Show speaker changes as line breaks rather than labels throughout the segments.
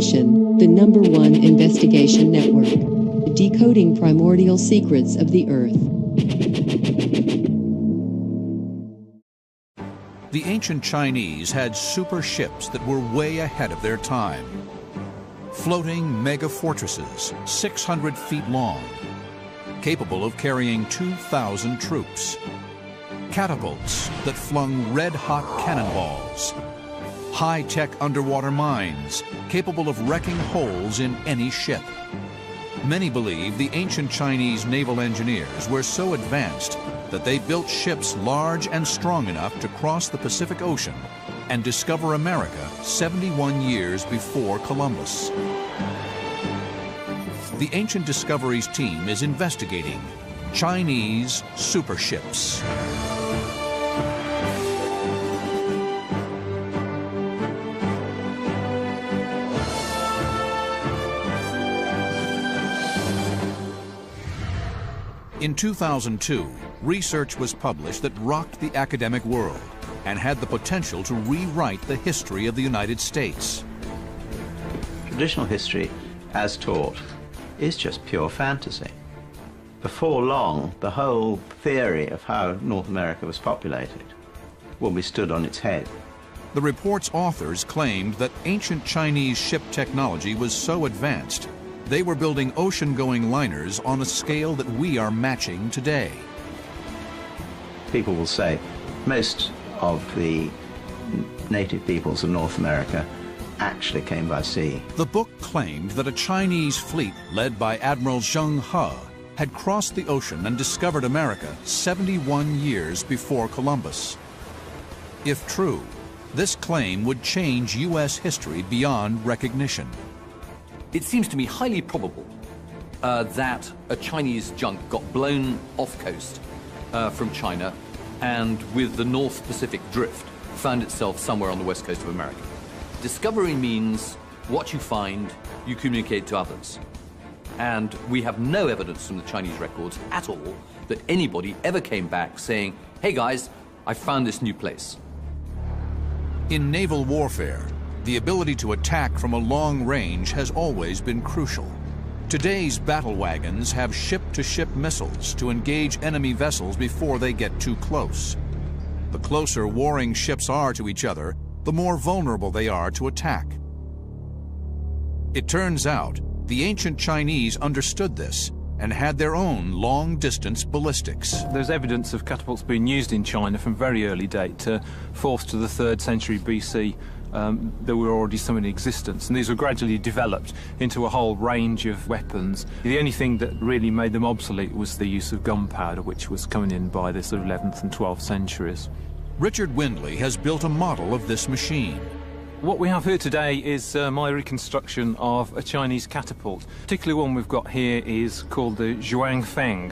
Investigation, the #1 investigation network. Decoding primordial secrets of the Earth.
The ancient Chinese had super ships that were way ahead of their time. Floating mega fortresses, 600 feet long, capable of carrying 2,000 troops. Catapults that flung red-hot cannonballs. High-tech underwater mines, capable of wrecking holes in any ship. Many believe the ancient Chinese naval engineers were so advanced that they built ships large and strong enough to cross the Pacific Ocean and discover America 71 years before Columbus. The Ancient Discoveries team is investigating Chinese super ships. In 2002, research was published that rocked the academic world and had the potential to rewrite the history of the United States.
Traditional history, as taught, is just pure fantasy. Before long, the whole theory of how North America was populated will be stood on its head.
The report's authors claimed that ancient Chinese ship technology was so advanced they were building ocean-going liners on a scale that we are matching today.
People will say most of the native peoples of North America actually came by sea.
The book claimed that a Chinese fleet led by Admiral Zheng He had crossed the ocean and discovered America 71 years before Columbus. If true, this claim would change U.S. history beyond recognition.
It seems to me highly probable that a Chinese junk got blown off coast from China and with the North Pacific Drift found itself somewhere on the west coast of America. Discovery means what you find, you communicate to others. And we have no evidence from the Chinese records at all that anybody ever came back saying, hey guys, I found this new place.
In naval warfare, the ability to attack from a long range has always been crucial. Today's battle wagons have ship-to-ship missiles to engage enemy vessels before they get too close. The closer warring ships are to each other, the more vulnerable they are to attack. It turns out, the ancient Chinese understood this and had their own long-distance ballistics.
There's evidence of catapults being used in China from very early date, 4th to the 3rd century BC. There were already some in existence, and these were gradually developed into a whole range of weapons. The only thing that really made them obsolete was the use of gunpowder, which was coming in by the sort of 11th and 12th centuries.
Richard Windley has built a model of this machine.
What we have here today is my reconstruction of a Chinese catapult. Particularly one we've got here is called the Zhuangfeng,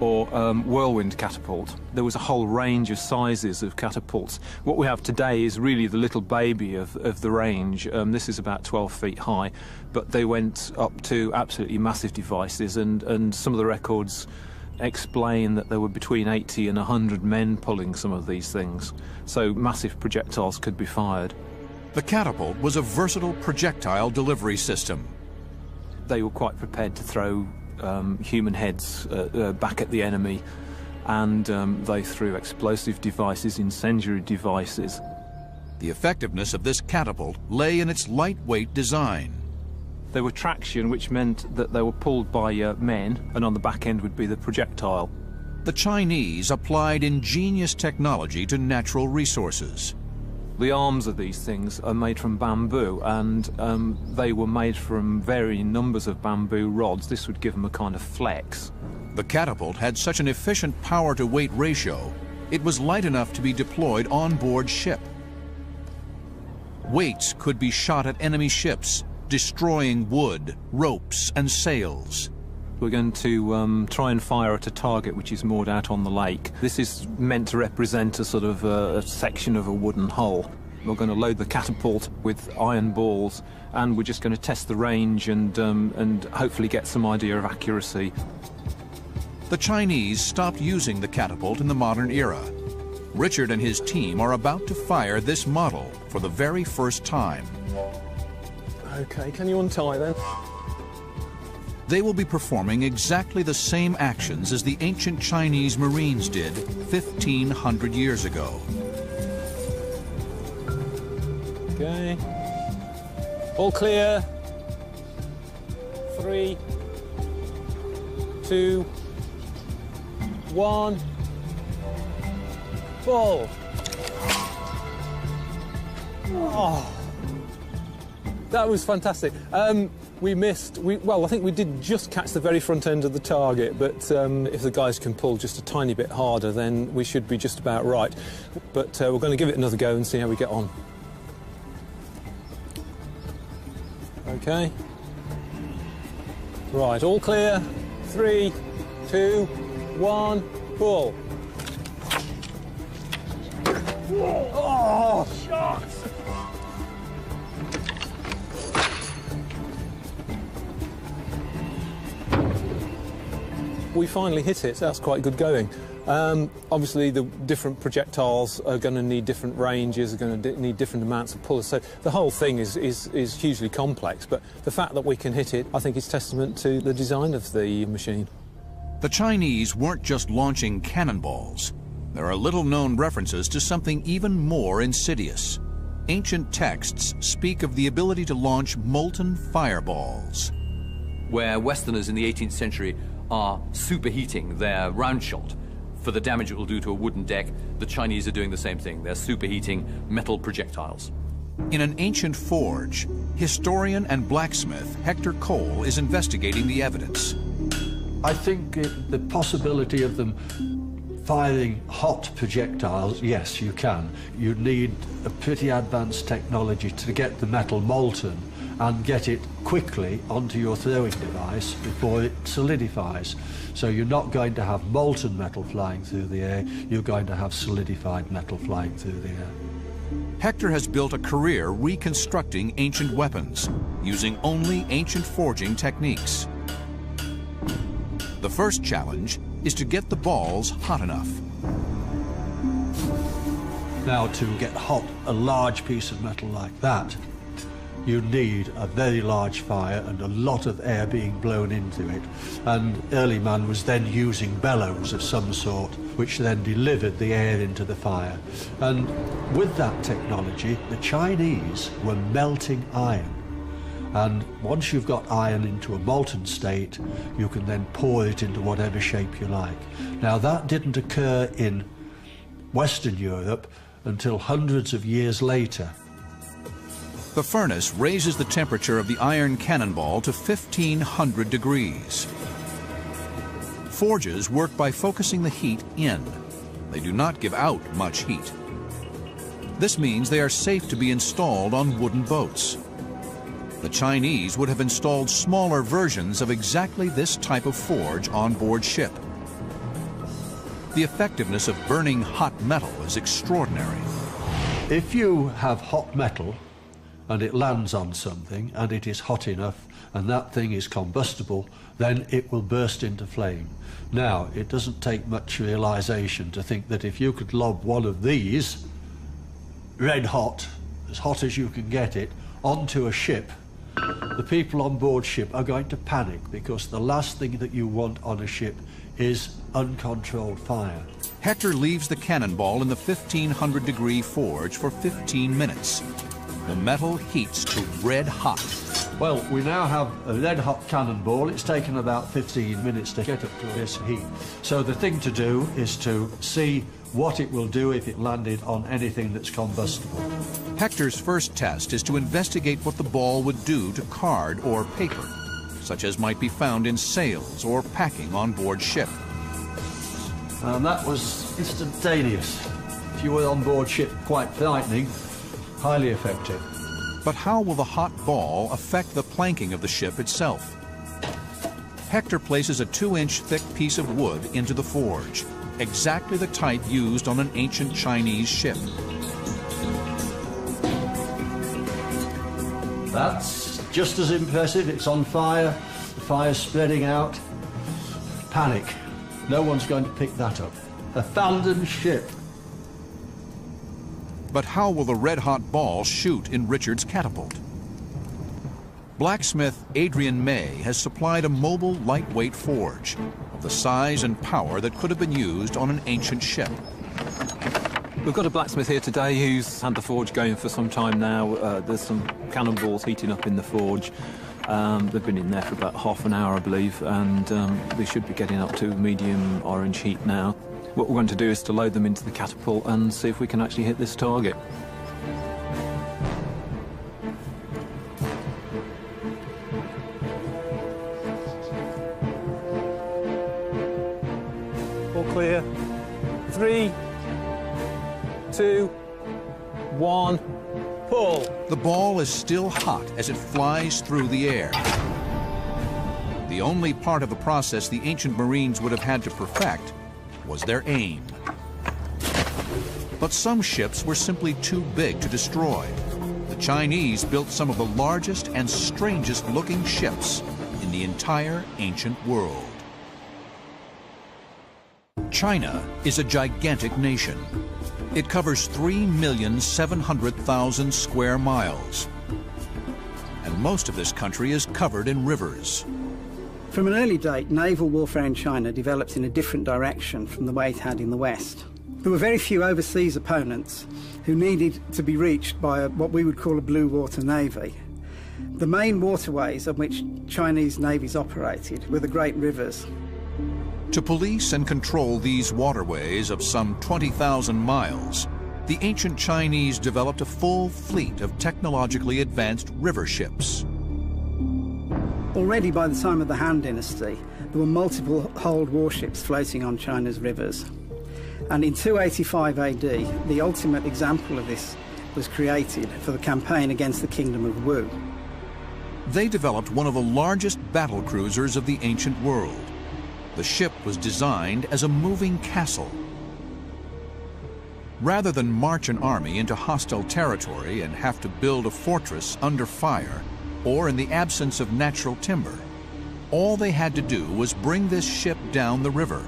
or whirlwind catapult. There was a whole range of sizes of catapults. What we have today is really the little baby of the range. This is about 12 feet high, but they went up to absolutely massive devices, and some of the records explain that there were between 80 and 100 men pulling some of these things. So massive projectiles could be fired.
The catapult was a versatile projectile delivery system.
They were quite prepared to throw human heads back at the enemy, and they threw explosive devices, incendiary devices.
The effectiveness of this catapult lay in its lightweight design.
There were traction, which meant that they were pulled by men, and on the back end would be the projectile.
The Chinese applied ingenious technology to natural resources.
The arms of these things are made from bamboo, and they were made from varying numbers of bamboo rods. This would give them a kind of flex.
The catapult had such an efficient power-to-weight ratio, it was light enough to be deployed on board ship. Weights could be shot at enemy ships, destroying wood, ropes, and sails.
We're going to try and fire at a target which is moored out on the lake. This is meant to represent a sort of a section of a wooden hull. We're going to load the catapult with iron balls, and we're just going to test the range and hopefully get some idea of accuracy.
The Chinese stopped using the catapult in the modern era. Richard and his team are about to fire this model for the very first time.
OK, can you untie then?
They will be performing exactly the same actions as the ancient Chinese Marines did 1,500 years ago.
OK. All clear. 3, 2, 1. Pull. Oh, that was fantastic. We missed. Well, I think we did just catch the very front end of the target, but if the guys can pull just a tiny bit harder, then we should be just about right. But we're going to give it another go and see how we get on. OK. Right, all clear. 3, 2, 1, pull. Oh, shots! We finally hit it. That's quite good going. Obviously, the different projectiles are going to need different ranges, are going to need different amounts of pullers. So the whole thing is hugely complex. But the fact that we can hit it, I think, is testament to the design of the machine.
The Chinese weren't just launching cannonballs. There are little-known references to something even more insidious. Ancient texts speak of the ability to launch molten fireballs.
Where Westerners in the 18th century are superheating their round shot for the damage it will do to a wooden deck, the Chinese are doing the same thing. They're superheating metal projectiles.
In an ancient forge, historian and blacksmith Hector Cole is investigating the evidence.
I think the possibility of them firing hot projectiles, yes, you can. You need a pretty advanced technology to get the metal molten and get it quickly onto your throwing device before it solidifies. So you're not going to have molten metal flying through the air, you're going to have solidified metal flying through the air.
Hector has built a career reconstructing ancient weapons, using only ancient forging techniques. The first challenge is to get the balls hot enough.
Now, to get hot a large piece of metal like that, you need a very large fire and a lot of air being blown into it. And early man was then using bellows of some sort, which then delivered the air into the fire. And with that technology, the Chinese were melting iron. And once you've got iron into a molten state, you can then pour it into whatever shape you like. Now, that didn't occur in Western Europe until hundreds of years later.
The furnace raises the temperature of the iron cannonball to 1,500 degrees. Forges work by focusing the heat in. They do not give out much heat. This means they are safe to be installed on wooden boats. The Chinese would have installed smaller versions of exactly this type of forge on board ship. The effectiveness of burning hot metal is extraordinary.
If you have hot metal and it lands on something and it is hot enough and that thing is combustible, then it will burst into flame. Now, it doesn't take much realization to think that if you could lob one of these, red hot, as hot as you can get it, onto a ship, the people on board ship are going to panic, because the last thing that you want on a ship is uncontrolled fire.
Hector leaves the cannonball in the 1,500-degree forge for 15 minutes. The metal heats to red hot.
Well, we now have a red-hot cannonball. It's taken about 15 minutes to get up to this heat. So the thing to do is to see what it will do if it landed on anything that's combustible.
Hector's first test is to investigate what the ball would do to card or paper, such as might be found in sails or packing on board ship.
And that was instantaneous. If you were on board ship, quite frightening, highly effective.
But how will the hot ball affect the planking of the ship itself? Hector places a 2-inch thick piece of wood into the forge, exactly the type used on an ancient Chinese ship.
That's just as impressive. It's on fire, the fire's spreading out. Panic. No one's going to pick that up. Abandoned ship.
But how will the red-hot ball shoot in Richard's catapult? Blacksmith Adrian May has supplied a mobile, lightweight forge of the size and power that could have been used on an ancient ship.
We've got a blacksmith here today who's had the forge going for some time now. There's some cannonballs heating up in the forge. They've been in there for about half an hour, I believe, and they should be getting up to medium orange heat now. What we're going to do is to load them into the catapult and see if we can actually hit this target. All clear. 3, 2, 1, pull.
The ball is still hot as it flies through the air. The only part of the process the ancient Marines would have had to perfect was their aim. But some ships were simply too big to destroy. The Chinese built some of the largest and strangest looking ships in the entire ancient world. China is a gigantic nation. It covers 3,700,000 square miles. And most of this country is covered in rivers.
From an early date, naval warfare in China developed in a different direction from the way it had in the West. There were very few overseas opponents who needed to be reached by what we would call a blue water navy. The main waterways on which Chinese navies operated were the great rivers.
To police and control these waterways of some 20,000 miles, the ancient Chinese developed a full fleet of technologically advanced river ships.
Already by the time of the Han Dynasty, there were multiple hulled warships floating on China's rivers. And in 285 AD, the ultimate example of this was created for the campaign against the Kingdom of Wu.
They developed one of the largest battle cruisers of the ancient world. The ship was designed as a moving castle. Rather than march an army into hostile territory and have to build a fortress under fire, or in the absence of natural timber, all they had to do was bring this ship down the river.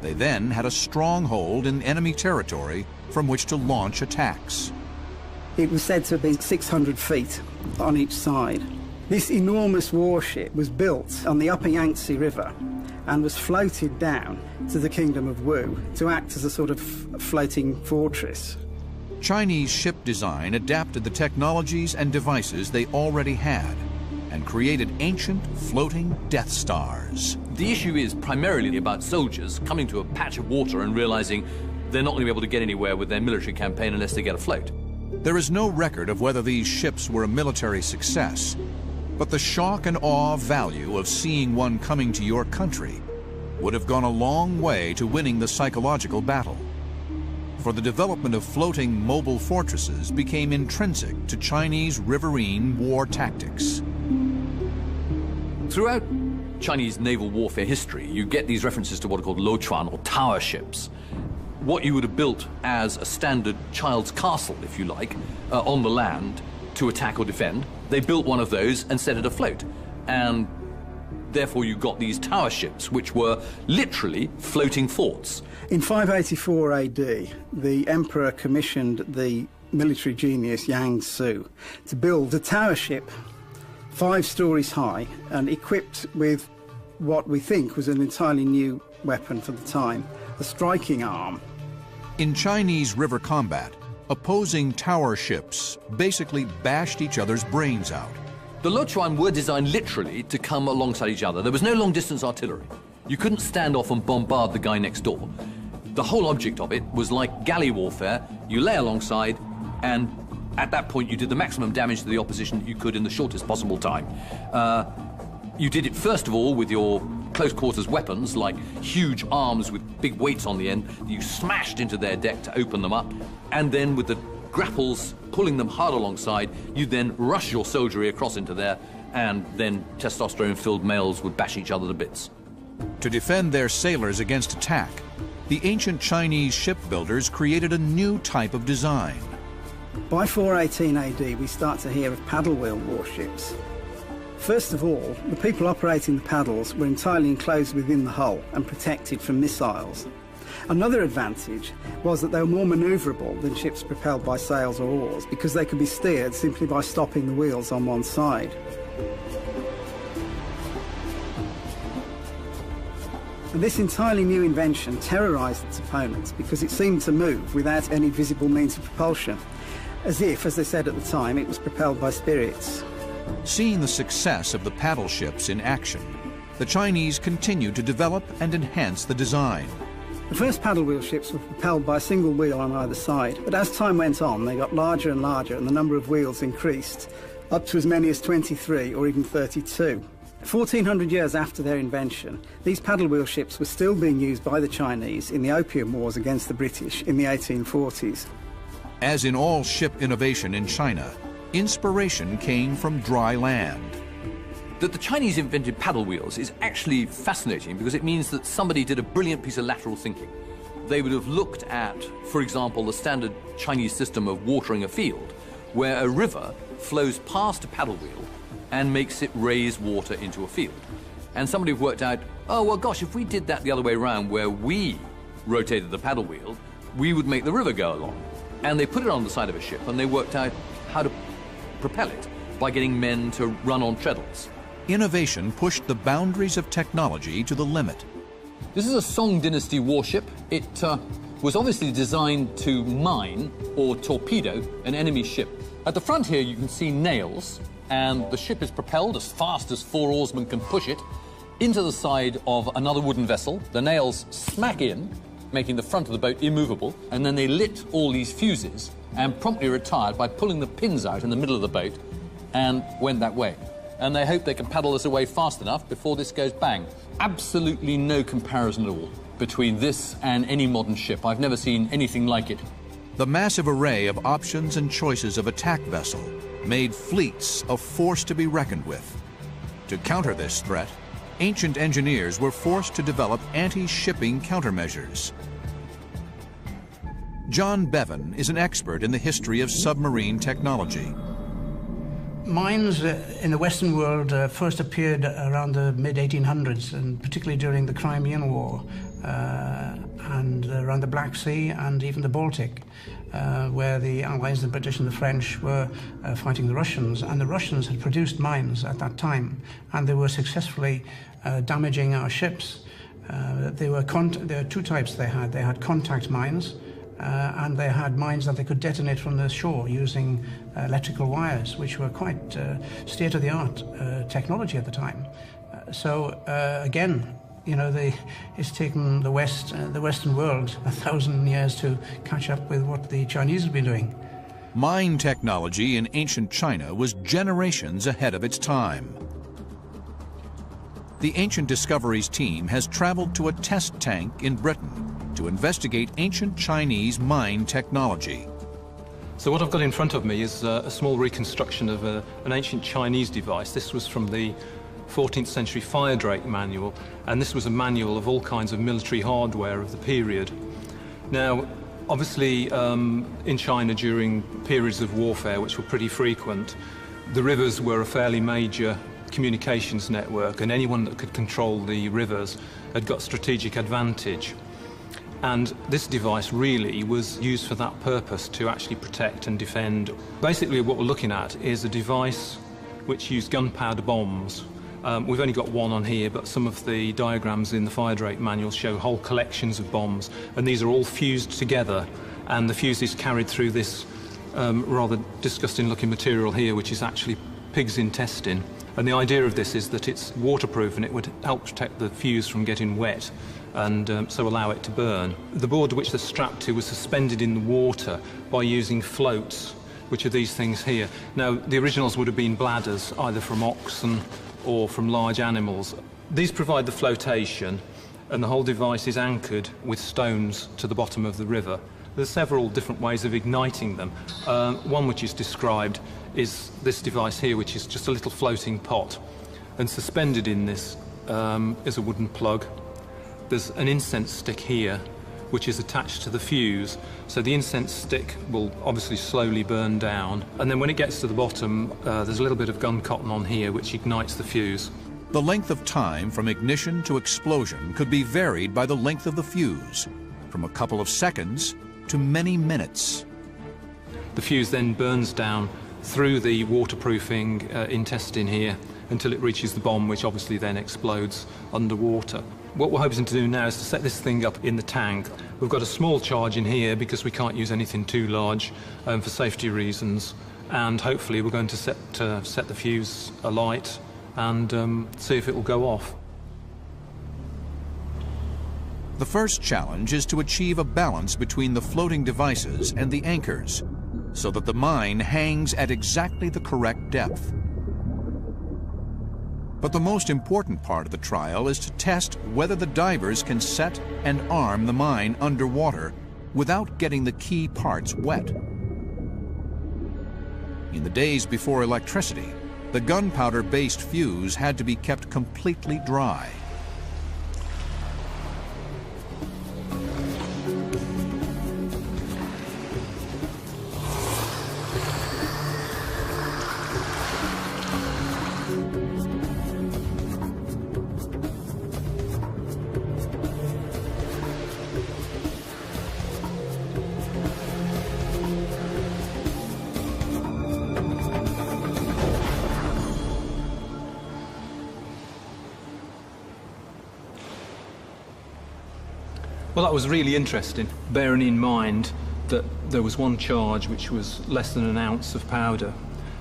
They then had a stronghold in enemy territory from which to launch attacks.
It was said to have been 600 feet on each side. This enormous warship was built on the upper Yangtze River and was floated down to the Kingdom of Wu to act as a sort of floating fortress.
Chinese ship design adapted the technologies and devices they already had and created ancient floating Death Stars.
The issue is primarily about soldiers coming to a patch of water and realizing they're not going to be able to get anywhere with their military campaign unless they get afloat.
There is no record of whether these ships were a military success, but the shock and awe value of seeing one coming to your country would have gone a long way to winning the psychological battle. For the development of floating mobile fortresses became intrinsic to Chinese riverine war tactics.
Throughout Chinese naval warfare history, you get these references to what are called luochuan, or tower ships. What you would have built as a standard child's castle, if you like, on the land to attack or defend. They built one of those and set it afloat. And therefore you got these tower ships, which were literally floating forts.
In 584 AD, the emperor commissioned the military genius Yang Su to build a tower ship 5 stories high and equipped with what we think was an entirely new weapon for the time, the striking arm.
In Chinese river combat, opposing tower ships basically bashed each other's brains out.
The luochuan were designed literally to come alongside each other. There was no long-distance artillery. You couldn't stand off and bombard the guy next door. The whole object of it was like galley warfare. You lay alongside, and at that point you did the maximum damage to the opposition that you could in the shortest possible time. You did it first of all with your close quarters weapons, like huge arms with big weights on the end. You smashed into their deck to open them up, and then with the grapples pulling them hard alongside, you then rush your soldiery across into there, and then testosterone-filled males would bash each other to bits.
To defend their sailors against attack, the ancient Chinese shipbuilders created a new type of design.
By 418 AD, we start to hear of paddle wheel warships. First of all, the people operating the paddles were entirely enclosed within the hull and protected from missiles. Another advantage was that they were more manoeuvrable than ships propelled by sails or oars, because they could be steered simply by stopping the wheels on one side. And this entirely new invention terrorised its opponents because it seemed to move without any visible means of propulsion, as if, as they said at the time, it was propelled by spirits.
Seeing the success of the paddle ships in action, the Chinese continued to develop and enhance the design.
The first paddle wheel ships were propelled by a single wheel on either side, but as time went on, they got larger and larger and the number of wheels increased, up to as many as 23 or even 32. 1400 years after their invention, these paddle wheel ships were still being used by the Chinese in the Opium Wars against the British in the 1840s.
As in all ship innovation in China, inspiration came from dry land.
That the Chinese invented paddle wheels is actually fascinating because it means that somebody did a brilliant piece of lateral thinking. They would have looked at, for example, the standard Chinese system of watering a field, where a river flows past a paddle wheel and makes it raise water into a field. And somebody worked out, oh, well, gosh, if we did that the other way around, where we rotated the paddle wheel, we would make the river go along. And they put it on the side of a ship, and they worked out how to propel it by getting men to run on treadles.
Innovation pushed the boundaries of technology to the limit.
This is a Song Dynasty warship. It was obviously designed to mine or torpedo an enemy ship. At the front here, you can see nails, and the ship is propelled as fast as 4 oarsmen can push it into the side of another wooden vessel. The nails smack in, making the front of the boat immovable, and then they lit all these fuses and promptly retired by pulling the pins out in the middle of the boat and went that way. And they hope they can paddle us away fast enough before this goes bang. Absolutely no comparison at all between this and any modern ship. I've never seen anything like it.
The massive array of options and choices of attack vessel made fleets a force to be reckoned with. To counter this threat, ancient engineers were forced to develop anti-shipping countermeasures. John Bevan is an expert in the history of submarine technology.
Mines in the Western world first appeared around the mid-1800s, and particularly during the Crimean War, and around the Black Sea and even the Baltic, where the Allies, the British and the French were fighting the Russians. And the Russians had produced mines at that time, and they were successfully damaging our ships. There were 2 types they had. They had contact mines, and they had mines that they could detonate from the shore using electrical wires, which were quite state-of-the-art technology at the time. So again, you know, it's taken the Western world 1,000 years to catch up with what the Chinese have been doing.
Mine technology in ancient China was generations ahead of its time. The Ancient Discoveries team has traveled to a test tank in Britain to investigate ancient Chinese mine technology.
So what I've got in front of me is a small reconstruction of an ancient Chinese device. This was from the 14th century fire drake manual, and this was a manual of all kinds of military hardware of the period. Now, obviously, in China during periods of warfare, which were pretty frequent, the rivers were a fairly major communications network, and anyone that could control the rivers had got strategic advantage. And this device really was used for that purpose, to actually protect and defend. Basically, what we're looking at is a device which used gunpowder bombs. We've only got one on here, but some of the diagrams in the fire drake manual show whole collections of bombs, and these are all fused together, and the fuse is carried through this rather disgusting-looking material here, which is actually pig's intestine. And the idea of this is that it's waterproof, and it would help protect the fuse from getting wet, and so allow it to burn. The board which they're strapped to was suspended in the water by using floats, which are these things here. Now, the originals would have been bladders, either from oxen or from large animals. These provide the flotation, and the whole device is anchored with stones to the bottom of the river. There's several different ways of igniting them. One which is described is this device here, which is just a little floating pot, and suspended in this is a wooden plug. There's an incense stick here, which is attached to the fuse, so the incense stick will obviously slowly burn down, and then when it gets to the bottom, there's a little bit of gun cotton on here which ignites the fuse.
The length of time from ignition to explosion could be varied by the length of the fuse. from a couple of seconds to many minutes.
The fuse then burns down through the waterproofing intestine here until it reaches the bomb, which obviously then explodes underwater. What we're hoping to do now is to set this thing up in the tank. We've got a small charge in here because we can't use anything too large for safety reasons, and hopefully we're going to set the fuse alight and see if it will go off.
The first challenge is to achieve a balance between the floating devices and the anchors, so that the mine hangs at exactly the correct depth. But the most important part of the trial is to test whether the divers can set and arm the mine underwater without getting the key parts wet. In the days before electricity, the gunpowder-based fuse had to be kept completely dry.
Well, that was really interesting, bearing in mind that there was one charge which was less than an ounce of powder.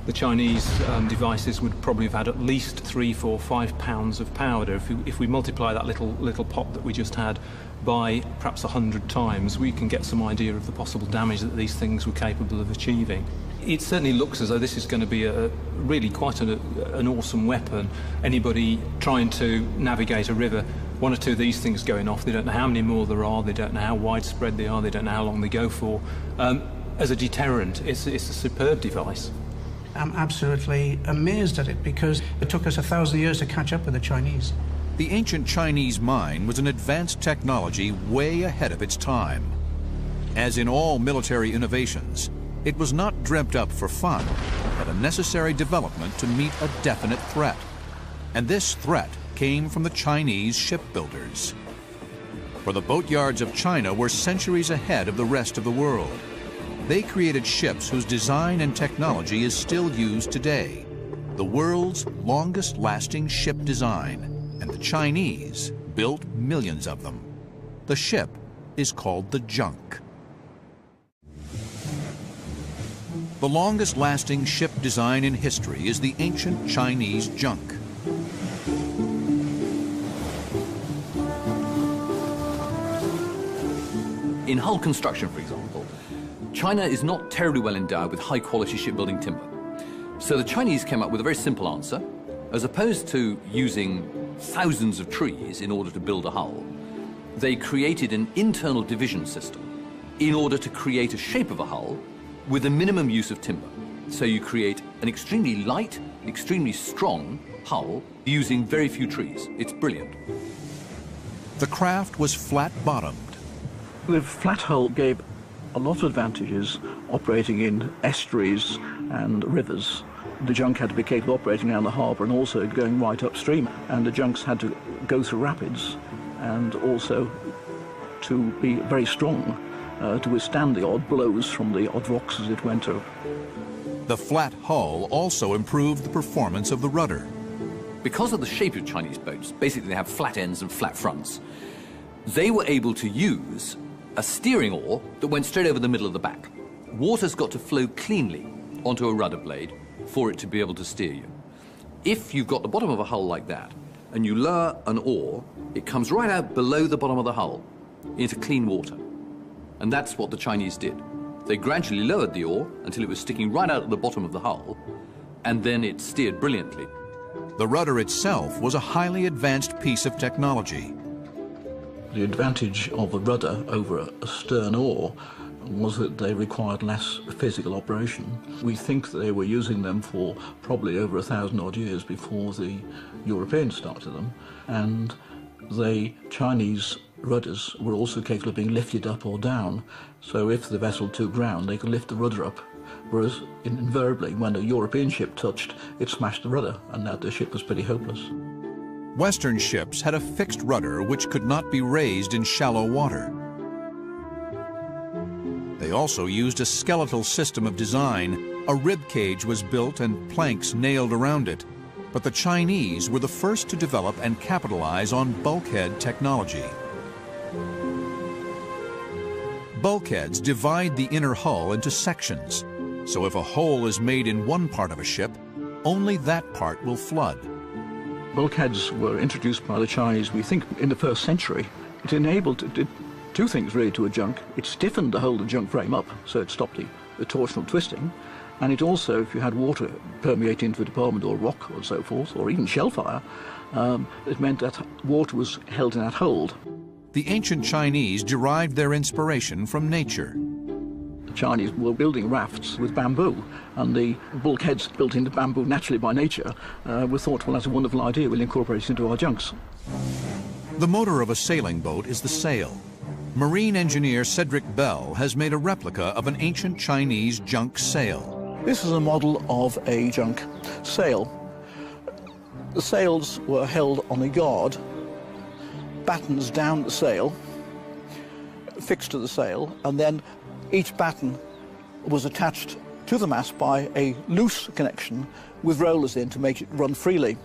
The Chinese devices would probably have had at least 3, 4, 5 pounds of powder. If we multiply that little pop that we just had by perhaps 100 times, we can get some idea of the possible damage that these things were capable of achieving. It certainly looks as though this is going to be really quite an awesome weapon. Anybody trying to navigate a river, one or two of these things going off, they don't know how many more there are, they don't know how widespread they are, they don't know how long they go for. As a deterrent, it's a superb device.
I'm absolutely amazed at it because it took us 1,000 years to catch up with the Chinese.
The ancient Chinese mine was an advanced technology way ahead of its time. As in all military innovations, it was not dreamt up for fun, but a necessary development to meet a definite threat. And this threat came from the Chinese shipbuilders. For the boatyards of China were centuries ahead of the rest of the world. They created ships whose design and technology is still used today, the world's longest-lasting ship design, and the Chinese built millions of them. The ship is called the junk. The longest-lasting ship design in history is the ancient Chinese junk.
In hull construction, for example, China is not terribly well endowed with high-quality shipbuilding timber. So the Chinese came up with a very simple answer. As opposed to using thousands of trees in order to build a hull, they created an internal division system in order to create a shape of a hull with a minimum use of timber. So you create an extremely light, extremely strong hull using very few trees. It's brilliant.
The craft was flat-bottomed.
The flat hull gave a lot of advantages operating in estuaries and rivers. The junk had to be capable of operating around the harbour and also going right upstream, and the junks had to go through rapids and also to be very strong to withstand the odd blows from the odd rocks as it went through.
The flat hull also improved the performance of the rudder.
Because of the shape of Chinese boats, basically they have flat ends and flat fronts, they were able to use a steering oar that went straight over the middle of the back. Water's got to flow cleanly onto a rudder blade for it to be able to steer you. If you've got the bottom of a hull like that, and you lower an oar, it comes right out below the bottom of the hull into clean water. And that's what the Chinese did. They gradually lowered the oar until it was sticking right out at the bottom of the hull, and then it steered brilliantly.
The rudder itself was a highly advanced piece of technology.
The advantage of a rudder over a stern oar was that they required less physical operation. We think they were using them for probably over 1,000 odd years before the Europeans started them, and the Chinese rudders were also capable of being lifted up or down, so if the vessel took ground they could lift the rudder up, whereas invariably when a European ship touched it smashed the rudder, and that the ship was pretty hopeless.
Western ships had a fixed rudder which could not be raised in shallow water. also used a skeletal system of design. A rib cage was built and planks nailed around it. But the Chinese were the first to develop and capitalize on bulkhead technology. Bulkheads divide the inner hull into sections, so if a hole is made in one part of a ship, only that part will flood.
Bulkheads were introduced by the Chinese, we think, in the 1st century. It enabled two things really to a junk. It stiffened the whole of the junk frame up, so it stopped the torsional twisting. And it also, if you had water permeate into a department or rock or so forth, or even shellfire, it meant that water was held in that hold.
The ancient Chinese derived their inspiration from nature.
The Chinese were building rafts with bamboo, and the bulkheads built into bamboo naturally by nature were thought, well, that's a wonderful idea, we'll incorporate it into our junks.
The motor of a sailing boat is the sail. Marine engineer Cedric Bell has made a replica of an ancient Chinese junk sail.
This is a model of a junk sail. The sails were held on a yard, battens down the sail, fixed to the sail, and then each batten was attached to the mast by a loose connection with rollers in to make it run freely.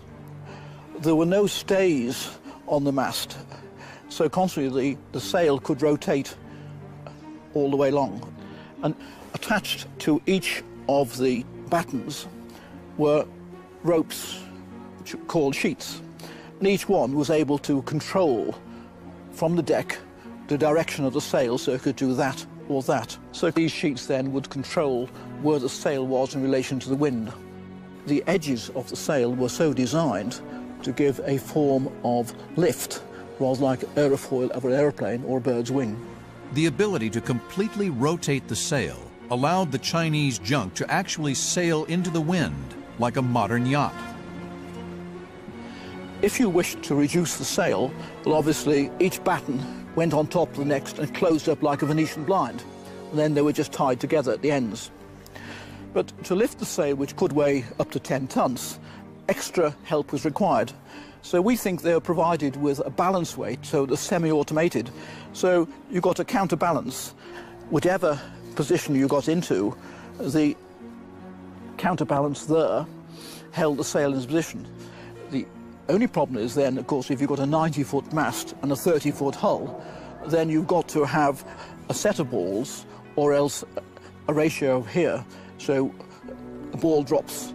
There were no stays on the mast, so consequently the sail could rotate all the way long. And attached to each of the battens were ropes called sheets, and each one was able to control from the deck the direction of the sail, so it could do that or that. So these sheets then would control where the sail was in relation to the wind. The edges of the sail were so designed to give a form of lift, rather like aerofoil of an aeroplane or a bird's wing.
The ability to completely rotate the sail allowed the Chinese junk to actually sail into the wind like a modern yacht.
If you wished to reduce the sail, well, obviously each batten went on top of the next and closed up like a Venetian blind, and then they were just tied together at the ends. But to lift the sail, which could weigh up to 10 tons, extra help was required. So we think they were provided with a balance weight, so the semi-automated. So you got a counterbalance. Whichever position you got into, the counterbalance there held the sail in its position. The only problem is then, of course, if you've got a 90-foot mast and a 30-foot hull, then you've got to have a set of balls or else a ratio here. So the ball drops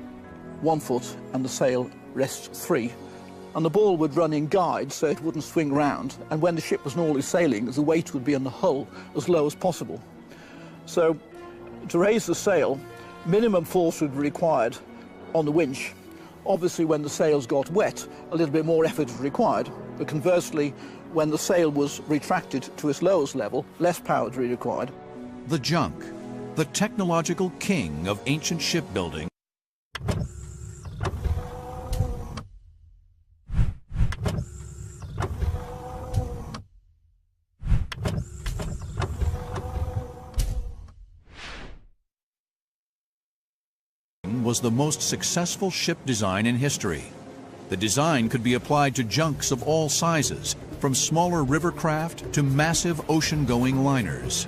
1 foot and the sail rests 3. And the ball would run in guide so it wouldn't swing round, and when the ship was normally sailing, the weight would be on the hull as low as possible. So to raise the sail, minimum force would be required on the winch. Obviously, when the sails got wet, a little bit more effort was required, but conversely, when the sail was retracted to its lowest level, less power would be required.
The junk, the technological king of ancient shipbuilding, was the most successful ship design in history. The design could be applied to junks of all sizes, from smaller river craft to massive ocean-going liners.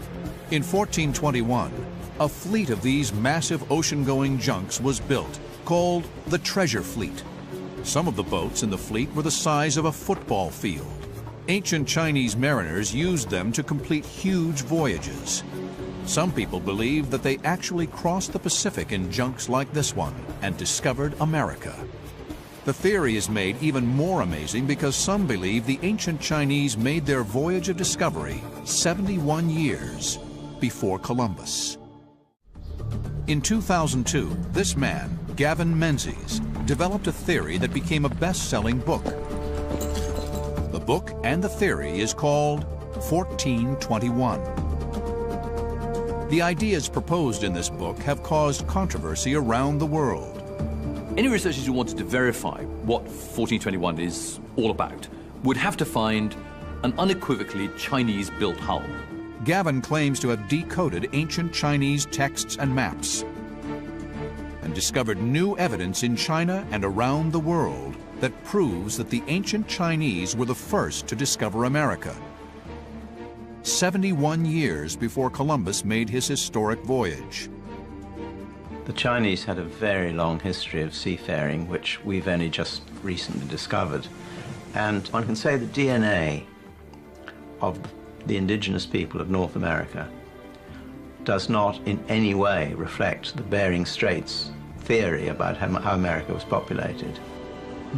In 1421, a fleet of these massive ocean-going junks was built, called the Treasure Fleet. Some of the boats in the fleet were the size of a football field. Ancient Chinese mariners used them to complete huge voyages. Some people believe that they actually crossed the Pacific in junks like this one and discovered America. The theory is made even more amazing because some believe the ancient Chinese made their voyage of discovery 71 years before Columbus. In 2002, this man, Gavin Menzies, developed a theory that became a best-selling book. The book and the theory is called 1421. The ideas proposed in this book have caused controversy around the world.
Any researchers who wanted to verify what 1421 is all about would have to find an unequivocally Chinese-built hull.
Gavin claims to have decoded ancient Chinese texts and maps and discovered new evidence in China and around the world that proves that the ancient Chinese were the first to discover America. 71 years before Columbus made his historic voyage.
The Chinese had a very long history of seafaring, which we've only just recently discovered. And one can say the DNA of the indigenous people of North America does not in any way reflect the Bering Straits theory about how America was populated.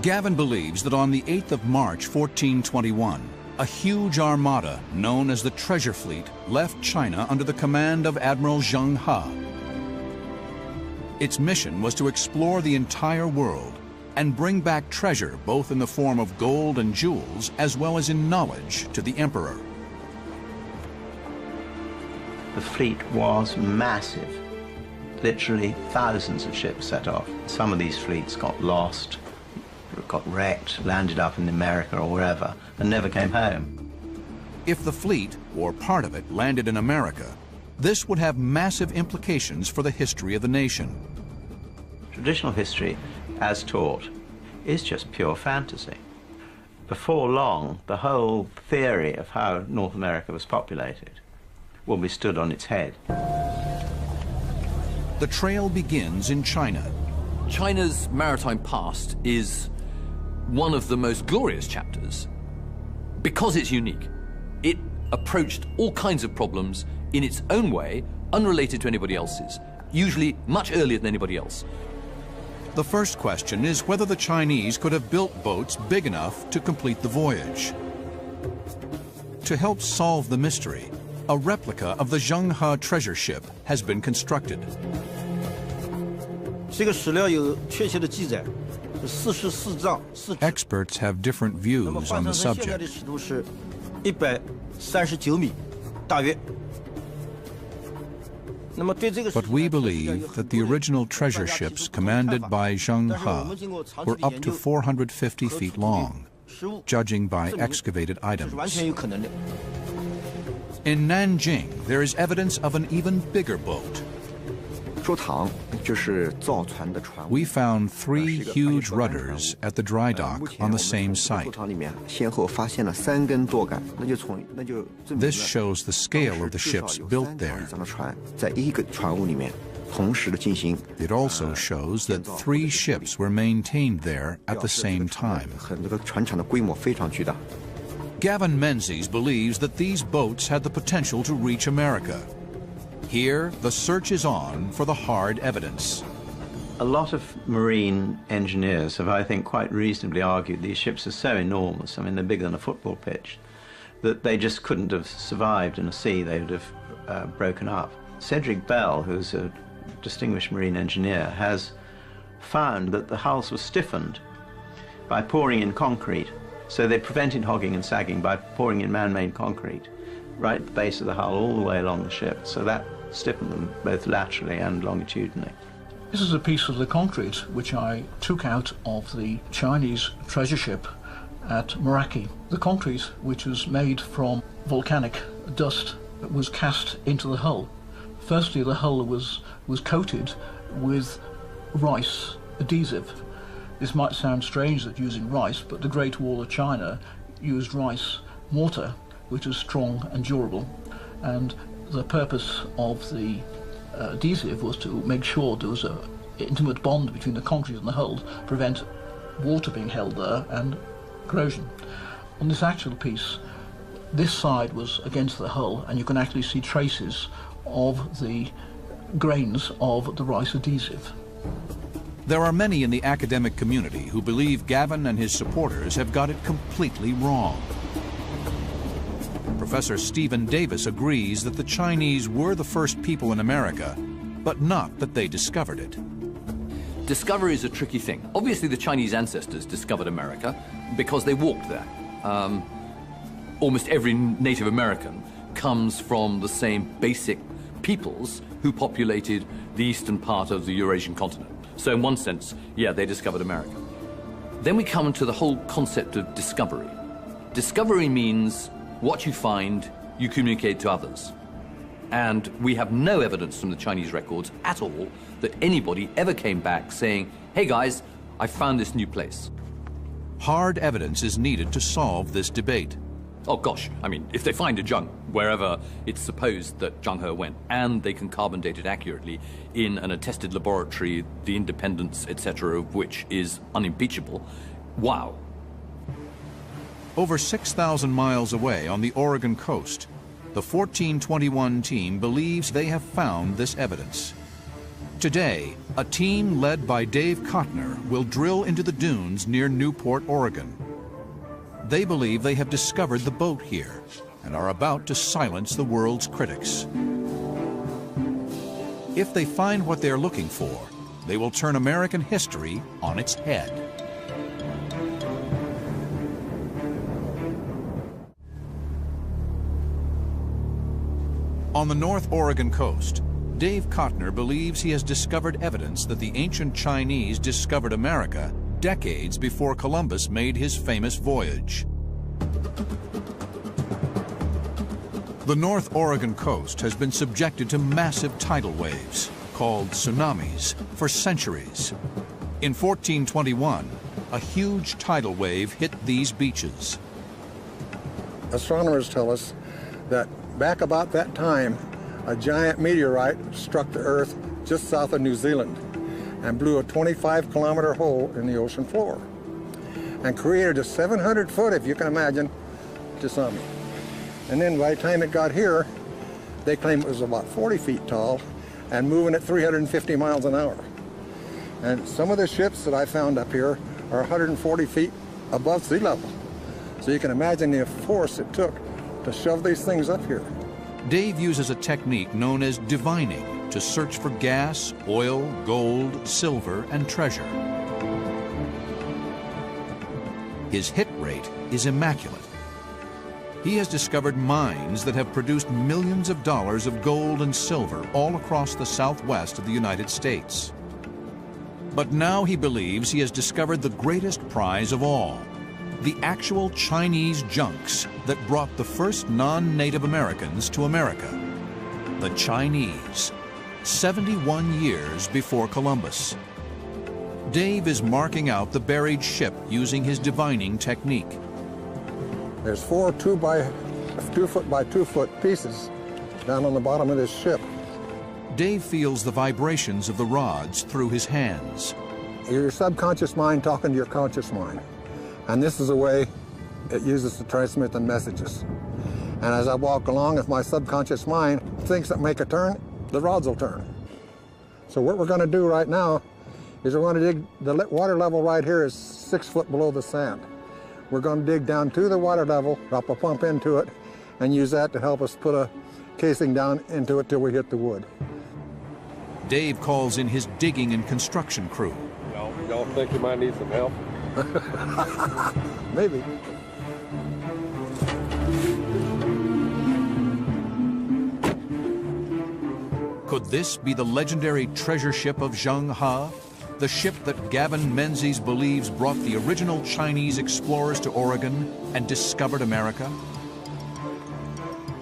Gavin believes that on the 8th of March, 1421, a huge armada known as the Treasure Fleet left China under the command of Admiral Zheng He. Its mission was to explore the entire world and bring back treasure both in the form of gold and jewels as well as in knowledge to the emperor.
The fleet was massive. Literally thousands of ships set off. Some of these fleets got lost, got wrecked, landed up in America or wherever, and never came home.
If the fleet, or part of it, landed in America, this would have massive implications for the history of the nation.
Traditional history, as taught, is just pure fantasy. Before long, the whole theory of how North America was populated will be stood on its head.
The trail begins in China.
China's maritime past is one of the most glorious chapters because it's unique. It approached all kinds of problems in its own way, unrelated to anybody else's, usually much earlier than anybody else.
The first question is whether the Chinese could have built boats big enough to complete the voyage. To help solve the mystery, a replica of the Zheng He treasure ship has been constructed. Experts have different views on the subject. But we believe that the original treasure ships commanded by Zheng He were up to 450 feet long, judging by excavated items. In Nanjing, there is evidence of an even bigger boat. We found 3 huge rudders at the dry dock on the same site. This shows the scale of the ships built there. It also shows that 3 ships were maintained there at the same time. Gavin Menzies believes that these boats had the potential to reach America. Here, the search is on for the hard evidence.
A lot of marine engineers have, I think, quite reasonably argued these ships are so enormous, I mean, they're bigger than a football pitch, that they just couldn't have survived in a sea. They would have broken up. Cedric Bell, who's a distinguished marine engineer, has found that the hulls were stiffened by pouring in concrete. So they prevented hogging and sagging by pouring in man-made concrete right at the base of the hull all the way along the ship. So that stiffened them both laterally and longitudinally.
This is a piece of the concrete which I took out of the Chinese treasure ship at Meraki. The concrete, which was made from volcanic dust, was cast into the hull. Firstly, the hull was coated with rice adhesive. This might sound strange that using rice, but the Great Wall of China used rice mortar, which was strong and durable. And the purpose of the adhesive was to make sure there was an intimate bond between the concrete and the hull, prevent water being held there and corrosion. On this actual piece, this side was against the hull, and you can actually see traces of the grains of the rice adhesive.
There are many in the academic community who believe Gavin and his supporters have got it completely wrong. Professor Stephen Davis agrees that the Chinese were the first people in America, but not that they discovered it.
Discovery is a tricky thing. Obviously, the Chinese ancestors discovered America because they walked there. Almost every Native American comes from the same basic peoples who populated the eastern part of the Eurasian continent. So in one sense, yeah, they discovered America. Then we come to the whole concept of discovery. Discovery means what you find, you communicate to others. And we have no evidence from the Chinese records at all that anybody ever came back saying, hey guys, I found this new place.
Hard evidence is needed to solve this debate.
Oh gosh, I mean, if they find a junk wherever it's supposed that Zheng He went, and they can carbon date it accurately in an attested laboratory, the independence, etc., of which is unimpeachable, wow.
Over 6,000 miles away on the Oregon coast, the 1421 team believes they have found this evidence. Today, a team led by Dave Kottner will drill into the dunes near Newport, Oregon. They believe they have discovered the boat here and are about to silence the world's critics. If they find what they're looking for, they will turn American history on its head. On the North Oregon coast, Dave Kottner believes he has discovered evidence that the ancient Chinese discovered America decades before Columbus made his famous voyage. The North Oregon coast has been subjected to massive tidal waves, called tsunamis, for centuries. In 1421, a huge tidal wave hit these beaches.
Astronomers tell us that back about that time, a giant meteorite struck the Earth just south of New Zealand and blew a 25-kilometer hole in the ocean floor and created a 700-foot, if you can imagine, tsunami. And then by the time it got here, they claim it was about 40 feet tall and moving at 350 miles an hour. And some of the ships that I found up here are 140 feet above sea level. So you can imagine the force it took to shove these things up here.
Dave uses a technique known as divining to search for gas, oil, gold, silver, and treasure. His hit rate is immaculate. He has discovered mines that have produced millions of dollars of gold and silver all across the southwest of the United States. But now he believes he has discovered the greatest prize of all, the actual Chinese junks that brought the first non-Native Americans to America. The Chinese, 71 years before Columbus. Dave is marking out the buried ship using his divining technique.
There's 4 2 foot by 2 foot pieces down on the bottom of this ship.
Dave feels the vibrations of the rods through his hands.
Your subconscious mind talking to your conscious mind. And this is a way it uses to transmit the messages. And as I walk along, if my subconscious mind thinks that make a turn, the rods will turn. So what we're going to do right now is we're going to dig, the water level right here is 6 foot below the sand. We're going to dig down to the water level, drop a pump into it, and use that to help us put a casing down into it till we hit the wood.
Dave calls in his digging and construction crew.
Y'all think you might need some help?
Maybe.
Could this be the legendary treasure ship of Zheng He? The ship that Gavin Menzies believes brought the original Chinese explorers to Oregon and discovered America?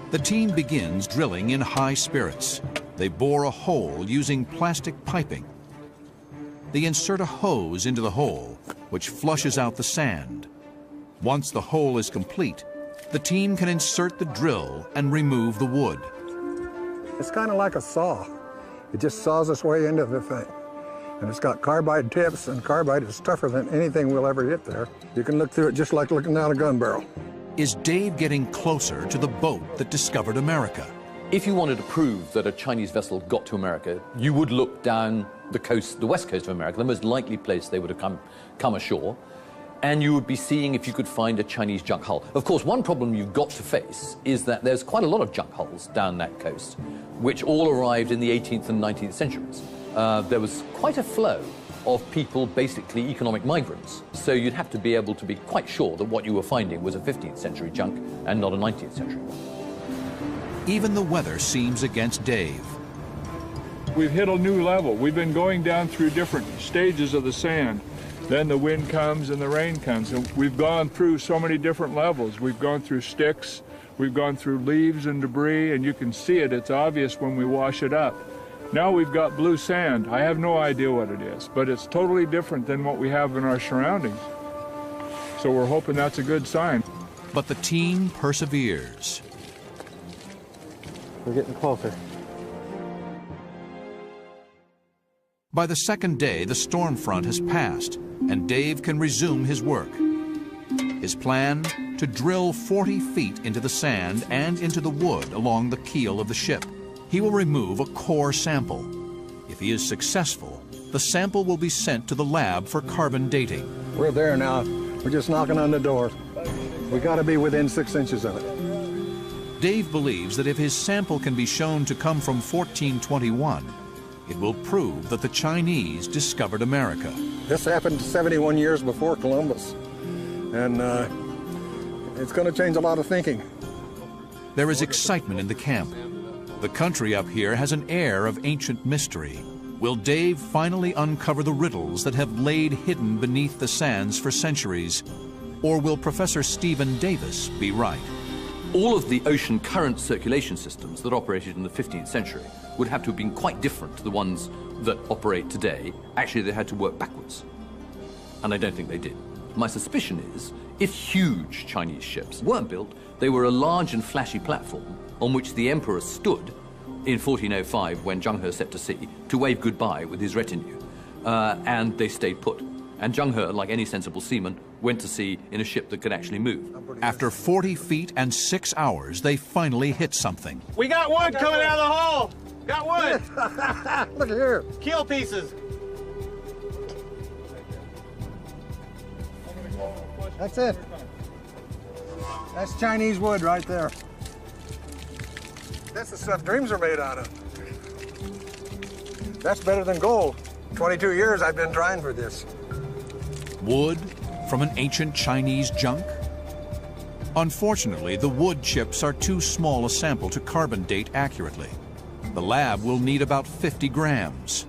The team begins drilling in high spirits. They bore a hole using plastic piping. They insert a hose into the hole, which flushes out the sand. Once the hole is complete, the team can insert the drill and remove the wood.
It's kind of like a saw. It just saws its way into the thing. And it's got carbide tips, and carbide is tougher than anything we'll ever hit there. You can look through it just like looking down a gun barrel.
Is Dave getting closer to the boat that discovered America?
If you wanted to prove that a Chinese vessel got to America, you would look down the coast, the west coast of America, the most likely place they would have come ashore, and you would be seeing if you could find a Chinese junk hull. Of course, one problem you've got to face is that there's quite a lot of junk hulls down that coast, which all arrived in the 18th and 19th centuries. There was quite a flow of people, basically economic migrants, so you'd have to be able to be quite sure that what you were finding was a 15th century junk and not a 19th century one.
Even the weather seems against Dave.
We've hit a new level. We've been going down through different stages of the sand. Then the wind comes and the rain comes. And we've gone through so many different levels. We've gone through sticks, we've gone through leaves and debris, and you can see it. It's obvious when we wash it up. Now we've got blue sand. I have no idea what it is, but it's totally different than what we have in our surroundings. So we're hoping that's a good sign.
But the team perseveres.
We're getting closer.
By the second day, the storm front has passed, and Dave can resume his work. His plan? To drill 40 feet into the sand and into the wood along the keel of the ship. He will remove a core sample. If he is successful, the sample will be sent to the lab for carbon dating.
We're there now. We're just knocking on the door. We got to be within 6 inches of it.
Dave believes that if his sample can be shown to come from 1421, it will prove that the Chinese discovered America.
This happened 71 years before Columbus, and it's going to change a lot of thinking.
There is excitement in the camp. The country up here has an air of ancient mystery. Will Dave finally uncover the riddles that have laid hidden beneath the sands for centuries? Or will Professor Stephen Davis be right?
All of the ocean current circulation systems that operated in the 15th century would have to have been quite different to the ones that operate today. Actually, they had to work backwards. And I don't think they did. My suspicion is, if huge Chinese ships weren't built, they were a large and flashy platform on which the emperor stood in 1405 when Zheng He set to sea to wave goodbye with his retinue. And they stayed put. And Zheng He, like any sensible seaman, went to sea in a ship that could actually move.
After 40 feet and 6 hours, they finally hit something.
We got wood coming out of the hull! Got wood!
Look here.
Keel pieces.
That's it. That's Chinese wood right there. That's the stuff dreams are made out of. That's better than gold. 22 years I've been trying for this.
Wood from an ancient Chinese junk? Unfortunately, the wood chips are too small a sample to carbon date accurately. The lab will need about 50 grams.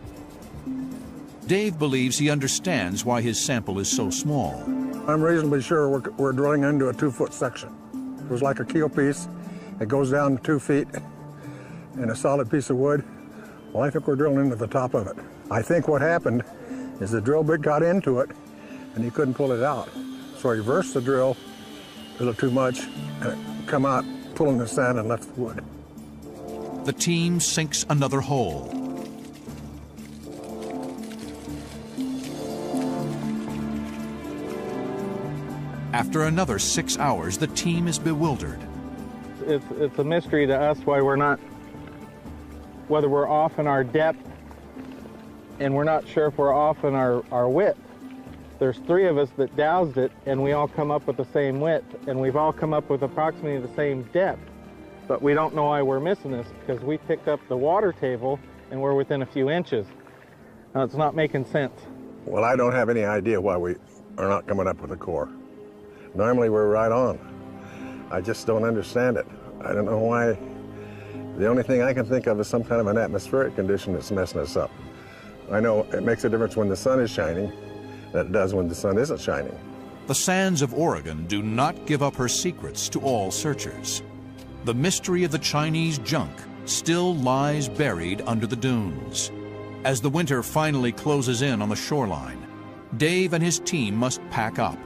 Dave believes he understands why his sample is so small.
I'm reasonably sure we're drilling into a 2-foot section. It was like a keel piece. It goes down 2 feet in a solid piece of wood. Well, I think we're drilling into the top of it. I think what happened is the drill bit got into it and he couldn't pull it out. So he reversed the drill a little too much and it come out pulling the sand and left the wood.
The team sinks another hole. After another 6 hours, the team is bewildered.
It's a mystery to us why we're not, whether we're off in our depth, and we're not sure if we're off in our width. There's 3 of us that dowsed it, and we all come up with the same width, and we've all come up with approximately the same depth. But we don't know why we're missing this, because we picked up the water table, and we're within a few inches. Now, it's not making sense.
Well, I don't have any idea why we are not coming up with a core. Normally, we're right on. I just don't understand it. I don't know why. The only thing I can think of is some kind of an atmospheric condition that's messing us up. I know it makes a difference when the sun is shining than it does when the sun isn't shining.
The sands of Oregon do not give up her secrets to all searchers. The mystery of the Chinese junk still lies buried under the dunes. As the winter finally closes in on the shoreline, Dave and his team must pack up,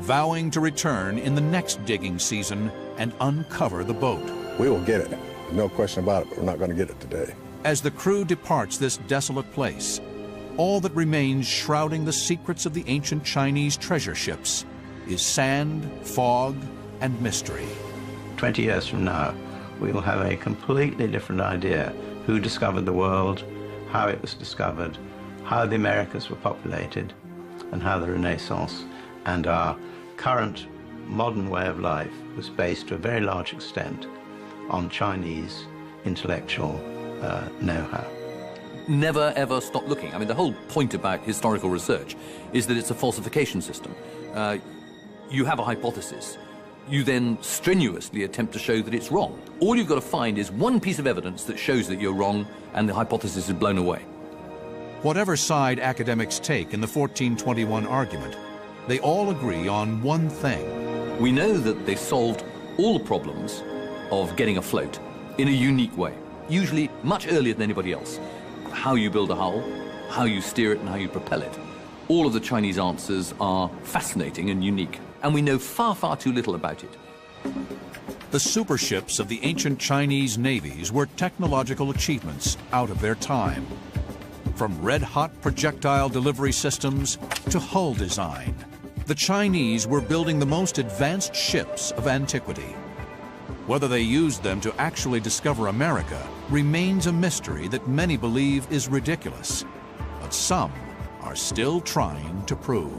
vowing to return in the next digging season and uncover the boat.
We will get it, no question about it, but we're not going to get it today.
As the crew departs this desolate place, all that remains shrouding the secrets of the ancient Chinese treasure ships is sand, fog, and mystery.
20 years from now, we will have a completely different idea who discovered the world, how it was discovered, how the Americas were populated, and how the Renaissance and our current modern way of life was based to a very large extent on Chinese intellectual know-how.
Never ever stop looking. I mean, the whole point about historical research is that it's a falsification system. You have a hypothesis. You then strenuously attempt to show that it's wrong. All you've got to find is one piece of evidence that shows that you're wrong, and the hypothesis is blown away.
Whatever side academics take in the 1421 argument, they all agree on one thing.
We know that they solved all the problems of getting afloat in a unique way, usually much earlier than anybody else. How you build a hull, how you steer it, and how you propel it. All of the Chinese answers are fascinating and unique. and we know far, far too little about it.
The super ships of the ancient Chinese navies were technological achievements out of their time. From red-hot projectile delivery systems to hull design, the Chinese were building the most advanced ships of antiquity. Whether they used them to actually discover America remains a mystery that many believe is ridiculous, but some are still trying to prove.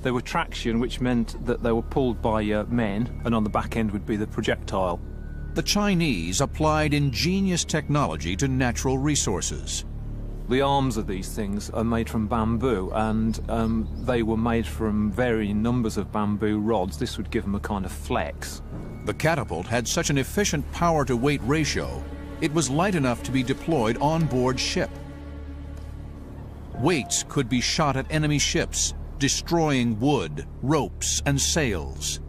They were traction, which meant that they were pulled by men, and on the back end would be the projectile.
The Chinese applied ingenious technology to natural resources.
The arms of these things are made from bamboo, and they were made from varying numbers of bamboo rods. This would give them a kind of flex.
The catapult had such an efficient power-to-weight ratio, it was light enough to be deployed on board ship. Weights could be shot at enemy ships, destroying wood, ropes, and sails.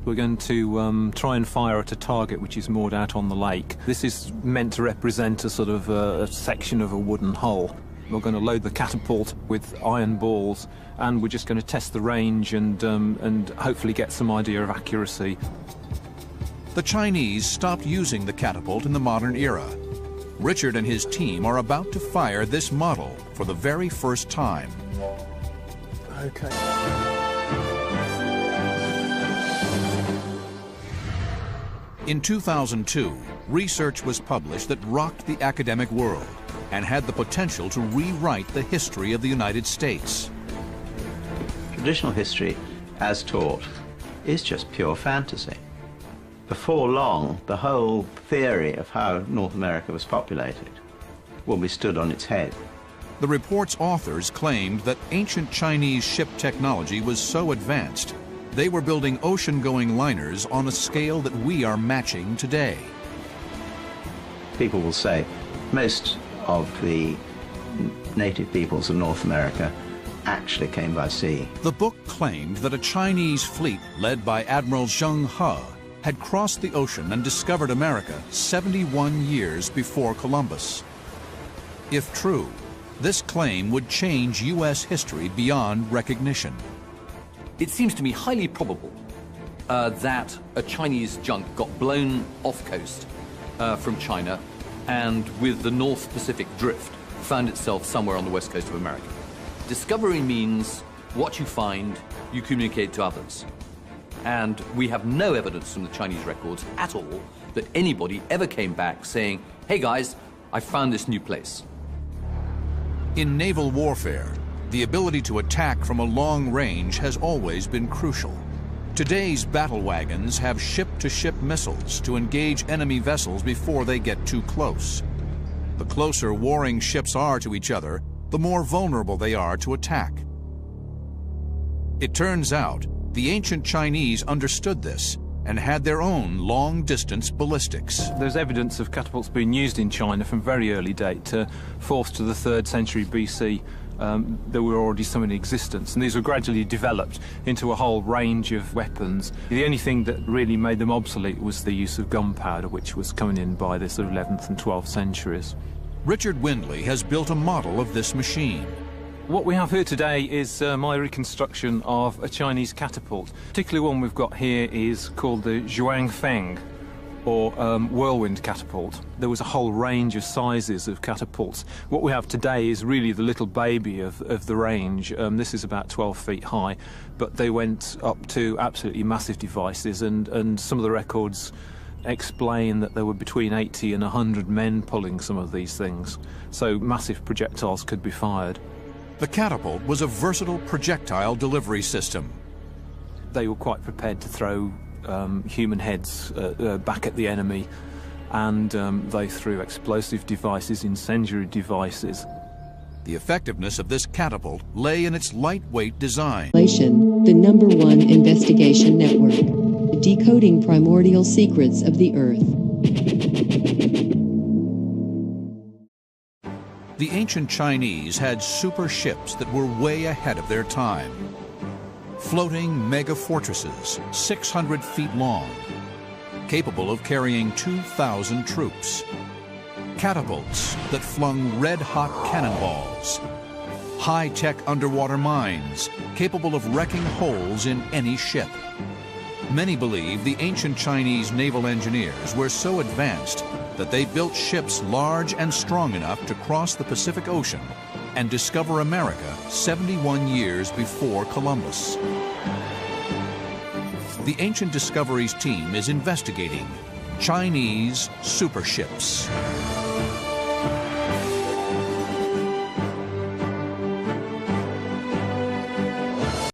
We're going to try and fire at a target which is moored out on the lake. This is meant to represent a sort of a section of a wooden hull. We're going to load the catapult with iron balls, and we're just going to test the range and hopefully get some idea of accuracy.
The Chinese stopped using the catapult in the modern era. Richard and his team are about to fire this model for the very first time.
Okay.
In 2002, research was published that rocked the academic world and had the potential to rewrite the history of the United States.
Traditional history, as taught, is just pure fantasy. Before long, the whole theory of how North America was populated will be stood on its head.
The report's authors claimed that ancient Chinese ship technology was so advanced, they were building ocean-going liners on a scale that we are matching today.
People will say most of the native peoples of North America actually came by sea.
The book claimed that a Chinese fleet led by Admiral Zheng He had crossed the ocean and discovered America 71 years before Columbus. If true, this claim would change U.S. history beyond recognition.
It seems to me highly probable that a Chinese junk got blown off coast from China and with the North Pacific drift found itself somewhere on the west coast of America. Discovery means what you find, you communicate to others. And we have no evidence from the Chinese records at all that anybody ever came back saying, "Hey guys, I found this new place."
In naval warfare, the ability to attack from a long range has always been crucial. Today's battle wagons have ship-to-ship missiles to engage enemy vessels before they get too close. The closer warring ships are to each other, the more vulnerable they are to attack. It turns out, the ancient Chinese understood this and had their own long-distance ballistics.
There's evidence of catapults being used in China from very early date, 4th to the 3rd century BC. There were already some in existence, and these were gradually developed into a whole range of weapons. The only thing that really made them obsolete was the use of gunpowder, which was coming in by the sort of 11th and 12th centuries.
Richard Windley has built a model of this machine.
What we have here today is my reconstruction of a Chinese catapult. The particular one we've got here is called the Zhuangfeng, or whirlwind catapult. There was a whole range of sizes of catapults. What we have today is really the little baby of the range. This is about 12 feet high, but they went up to absolutely massive devices, and some of the records explain that there were between 80 and 100 men pulling some of these things. So massive projectiles could be fired.
The catapult was a versatile projectile delivery system.
They were quite prepared to throw human heads back at the enemy, and they threw explosive devices, incendiary devices.
The effectiveness of this catapult lay in its lightweight design.
The #1 investigation network, decoding primordial secrets of the Earth.
The ancient Chinese had super ships that were way ahead of their time. floating mega fortresses 600 feet long, capable of carrying 2,000 troops, catapults that flung red-hot cannonballs, high-tech underwater mines capable of wrecking holes in any ship. Many believe the ancient Chinese naval engineers were so advanced that they built ships large and strong enough to cross the Pacific Ocean and discover America 71 years before Columbus. The Ancient Discoveries team is investigating Chinese super ships.